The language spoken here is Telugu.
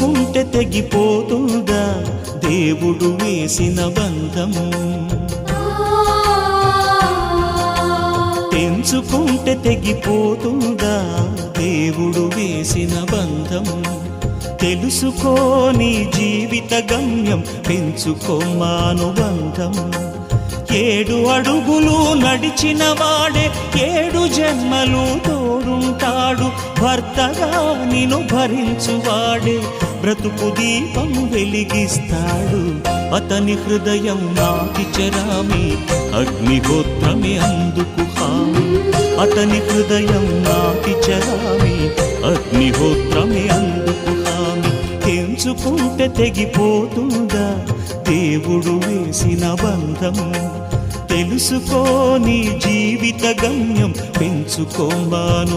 తెలుసుకుంటే తెగిపోతుందా దేవుడు వేసిన బంధం? తెంచుకుంటే తెగిపోతుందా దేవుడు వేసిన బంధం? తెలుసుకోని జీవిత గమ్యం, పెంచుకోమానుబంధం. 7 అడుగులు నడిచిన వాడే 7 జన్మలు తోడుంటాడు. భర్తగా నిన్ను భరించువాడే బ్రతుకు దీపం వెలిగిస్తాడు. అతని హృదయం నాటి చెరామి, అగ్నిహోత్రమే అందుకు హామీ. అతని హృదయం నాటి చెరామి, అగ్నిహోత్రమే అందుకు హామీ. తెంచుకుంటే తెగిపోతుందా దేవుడు వేసిన బంధం? తెలుసుకోని జీవిత గమ్యం, పెంచుకోమానుబంధం.